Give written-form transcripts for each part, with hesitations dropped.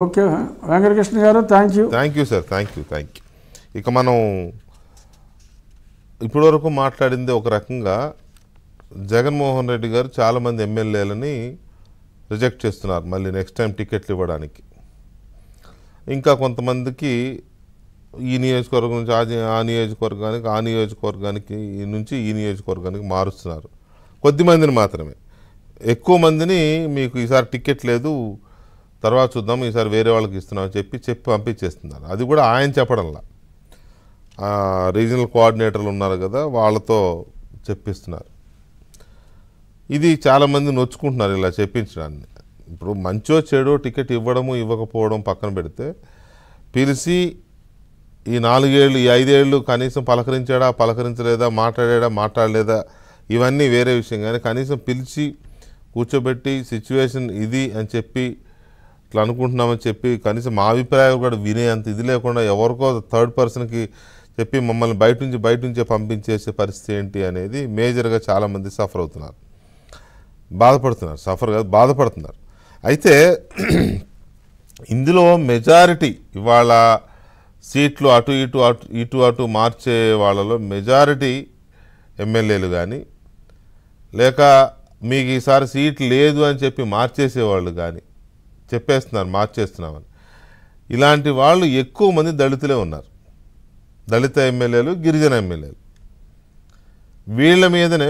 Okay Venkatakrishna గారు, thank you. Sir, thank you. ఇక మనం ఇప్పటివరకు మాట్లాడింది ఒక రకంగా జగన్మోహన్ రెడ్డి గారు చాలామంది ఎమ్మెల్యేలని రిజెక్ట్ చేస్తున్నారు మళ్ళీ నెక్స్ట్ టైం టికెట్లు ఇవ్వడానికి. ఇంకా కొంతమందికి ఈ నియోజకవర్గం నుంచి ఆ నియోజకవర్గానికి నుంచి ఈ నియోజకవర్గానికి మారుస్తున్నారు. కొద్దిమందిని మాత్రమే, ఎక్కువ మందిని మీకు ఈసారి టికెట్ లేదు, తర్వాత చూద్దాం, ఈసారి వేరే వాళ్ళకి ఇస్తున్నామని చెప్పి పంపించేస్తున్నారు. అది కూడా ఆయన చెప్పడంలా, రీజనల్ కోఆర్డినేటర్లు ఉన్నారు కదా, వాళ్ళతో చెప్పిస్తున్నారు. ఇది చాలామంది నొచ్చుకుంటున్నారు ఇలా చెప్పించడాన్ని. ఇప్పుడు మంచో చెడో టికెట్ ఇవ్వడము ఇవ్వకపోవడం పక్కన పెడితే, పిలిచి ఈ 4 ఏళ్ళు ఈ 5 ఏళ్ళు కనీసం పలకరించలేదా, మాట్లాడలేదా, ఇవన్నీ వేరే విషయం. కానీ కనీసం పిలిచి కూర్చోబెట్టి సిచ్యువేషన్ ఇది అని చెప్పి ఇట్లా అనుకుంటున్నామని చెప్పి కనీసం మా అభిప్రాయాలు కూడా వినేంత ఇది లేకుండా ఎవరికో థర్డ్ పర్సన్కి చెప్పి మమ్మల్ని బయట నుంచే పంపించేసే పరిస్థితి ఏంటి అనేది మేజర్గా చాలామంది సఫర్ అవుతున్నారు, బాధపడుతున్నారు. అయితే ఇందులో మెజారిటీ ఇవాళ సీట్లు అటు ఇటు మార్చే వాళ్ళలో మెజారిటీ ఎమ్మెల్యేలు కానీ, లేక మీకు ఈసారి సీట్ లేదు అని చెప్పి మార్చేసేవాళ్ళు కానీ చెప్పేస్తున్నారు మార్చేస్తున్నామని. ఇలాంటి వాళ్ళు ఎక్కువ మంది దళితులే ఉన్నారు, దళిత ఎమ్మెల్యేలు, గిరిజన ఎమ్మెల్యేలు. వీళ్ళ మీదనే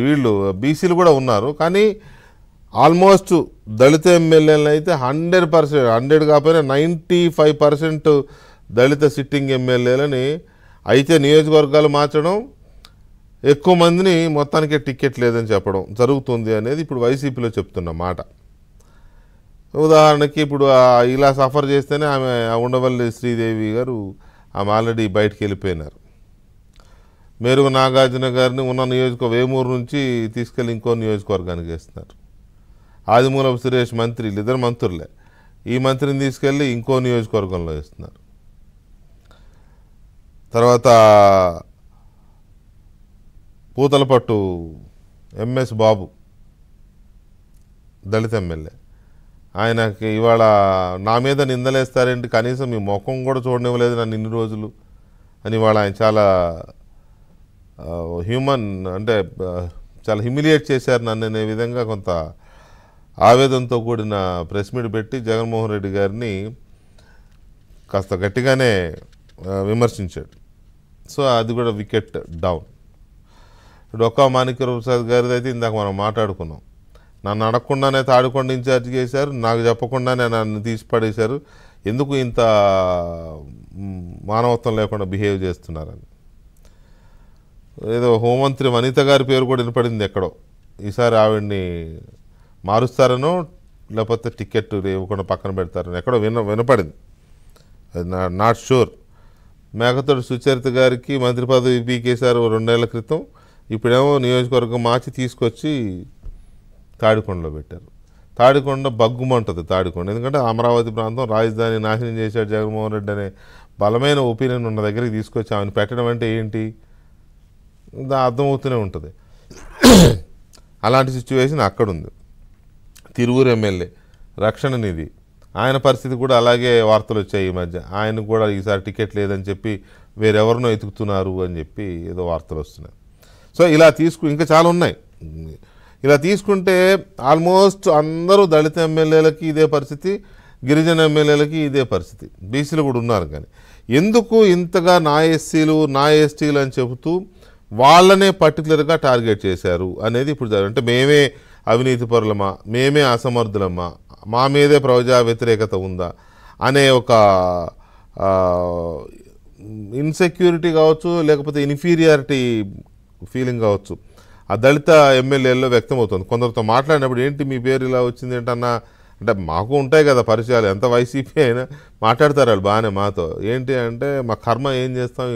వీళ్ళు బీసీలు కూడా ఉన్నారు. కానీ ఆల్మోస్ట్ దళిత ఎమ్మెల్యేలను అయితే 100% కాకపోయినా 95% దళిత సిట్టింగ్ ఎమ్మెల్యేలని అయితే నియోజకవర్గాలు మార్చడం, ఎక్కువ మందిని మొత్తానికే టికెట్ లేదని చెప్పడం జరుగుతుంది అనేది ఇప్పుడు వైసీపీలో చెప్తున్న మాట. ఉదాహరణకి ఇప్పుడు ఇలా సఫర్ చేస్తేనే ఆమె ఉండవల్లి శ్రీదేవి గారు ఆమె ఆల్రెడీ బయటకు వెళ్ళిపోయినారు. మేరుగు నాగార్జున గారిని ఉన్న వేమూరు నుంచి తీసుకెళ్ళి ఇంకో నియోజకవర్గానికి వేస్తున్నారు. ఆదిమూలపు సురేష్ మంత్రి, ఇద్దరు మంత్రులే, ఈ మంత్రిని తీసుకెళ్ళి ఇంకో నియోజకవర్గంలో వేస్తున్నారు. తర్వాత పూతలపట్టు ఎంఎస్ బాబు దళిత ఎమ్మెల్యే, ఆయనకి ఇవాళ నా మీద నిందలేస్తారేంటి, కనీసం మీ ముఖం కూడా చూడనివ్వలేదు నన్ను ఇన్ని రోజులు అని ఇవాళ ఆయన చాలా చాలా హ్యూమిలియేట్ చేశారు నన్ను అనే విధంగా కొంత ఆవేదనతో కూడిన ప్రెస్ మీట్ పెట్టి జగన్మోహన్ రెడ్డి గారిని కాస్త గట్టిగానే విమర్శించాడు. సో అది కూడా వికెట్ డౌన్. డొక్కా మాణిక్యప్రసాద్ గారిది అయితే ఇందాక మనం మాట్లాడుకున్నాం. నన్ను అడగకుండానే తాడికొండ ఇన్ఛార్జ్ చేశారు, నాకు చెప్పకుండానే నన్ను తీసి పడేశారు, ఎందుకు ఇంత మానవత్వం లేకుండా బిహేవ్ చేస్తున్నారని. ఏదో హోంమంత్రి వనిత గారి పేరు కూడా వినపడింది ఎక్కడో, ఈసారి ఆవిడ్ని మారుస్తారనో లేకపోతే టికెట్ ఇవ్వకుండా పక్కన పెడతారని ఎక్కడో వినపడింది, అది నాట్ షూర్. మేకతోటి సుచరిత గారికి మంత్రి పదవి పీకేశారు 2 ఏళ్ల క్రితం, ఇప్పుడేమో నియోజకవర్గం మార్చి తీసుకొచ్చి తాడికొండలో పెట్టారు. తాడికొండ బగ్గుమంటుంది తాడికొండ, ఎందుకంటే అమరావతి ప్రాంతం రాజధాని నాశనం చేశాడు జగన్మోహన్ రెడ్డి అనే బలమైన ఒపీనియన్ ఉన్న దగ్గరికి తీసుకొచ్చి ఆమెను పెట్టడం అంటే ఏంటి, అర్థమవుతూనే ఉంటుంది. అలాంటి సిచ్యువేషన్ అక్కడుంది. తిరువురు ఎమ్మెల్యే రక్షణ నిధి, ఆయన పరిస్థితి కూడా అలాగే వార్తలు వచ్చాయి ఈ మధ్య. ఆయనకు కూడా ఈసారి టికెట్ లేదని చెప్పి వేరెవరినో ఎతుకుతున్నారు అని చెప్పి ఏదో వార్తలు వస్తున్నాయి. సో ఇలా ఇంకా చాలా ఉన్నాయి. ఇలా తీసుకుంటే ఆల్మోస్ట్ అందరూ దళిత ఎమ్మెల్యేలకి ఇదే పరిస్థితి, గిరిజన ఎమ్మెల్యేలకి ఇదే పరిస్థితి, బీసీలు కూడా ఉన్నారు. కానీ ఎందుకు ఇంతగా నా ఎస్టీలు అని చెబుతూ వాళ్ళనే పర్టికులర్గా టార్గెట్ చేశారు అనేది ఇప్పుడు అంటే మేమే అవినీతి పరులమా, మేమే అసమర్థులమ్మా, మా మీదే ప్రజా వ్యతిరేకత ఉందా అనే ఒక ఇన్సెక్యూరిటీ కావచ్చు, లేకపోతే ఇన్ఫీరియారిటీ ఫీలింగ్ కావచ్చు ఆ దళిత ఎమ్మెల్యేల్లో వ్యక్తమవుతుంది. కొందరితో మాట్లాడినప్పుడు ఏంటి మీ పేరు ఇలా వచ్చింది ఏంటన్నా అంటే, మాకు ఉంటాయి కదా పరిచయాలు, ఎంత వైసీపీ అయినా మాట్లాడతారు వాళ్ళు బాగానే మాతో. ఏంటి అంటే మా కర్మ ఏం చేస్తాం,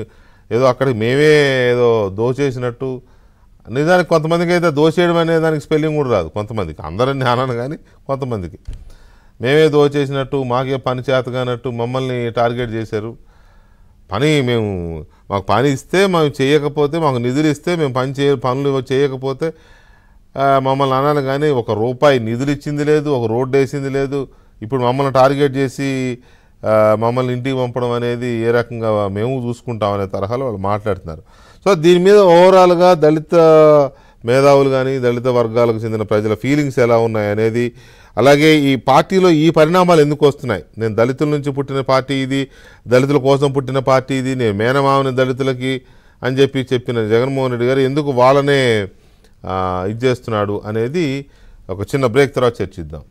ఏదో అక్కడికి మేమే ఏదో దోచేసినట్టు. నిజానికి కొంతమందికి అయితే దోచేయడం అనే దానికి స్పెల్లింగ్ కూడా రాదు కొంతమందికి, అందరినీ అనను కానీ కొంతమందికి మేమే దోచేసినట్టు, మాకే పని చేతగానట్టు మమ్మల్ని టార్గెట్ చేశారు. మాకు పని ఇస్తే మేము చేయకపోతే, మాకు నిధులు ఇస్తే మేము పనులు చేయకపోతే మమ్మల్ని అనాలి. కానీ ₹1 నిధులు ఇచ్చింది లేదు, ఒక రోడ్డు వేసింది లేదు, ఇప్పుడు మమ్మల్ని టార్గెట్ చేసి మమ్మల్ని ఇంటికి పంపడం అనేది ఏ రకంగా మేము చూసుకుంటాం అనే తరహాలో వాళ్ళు మాట్లాడుతున్నారు. సో దీని మీద ఓవరాల్గా దళిత మేధావులు కానీ దళిత వర్గాలకు చెందిన ప్రజల ఫీలింగ్స్ ఎలా ఉన్నాయి అనేది, అలాగే ఈ పార్టీలో ఈ పరిణామాలు ఎందుకు వస్తున్నాయి, నేను దళితుల నుంచి పుట్టిన పార్టీ ఇది, దళితుల కోసం పుట్టిన పార్టీ ఇది, నేను మేనమావని దళితులకి అని చెప్పిన జగన్మోహన్ రెడ్డి గారు ఎందుకు వాళ్ళనే ఇది చేస్తున్నాడు అనేది ఒక చిన్న బ్రేక్ తర్వాత చర్చిద్దాం.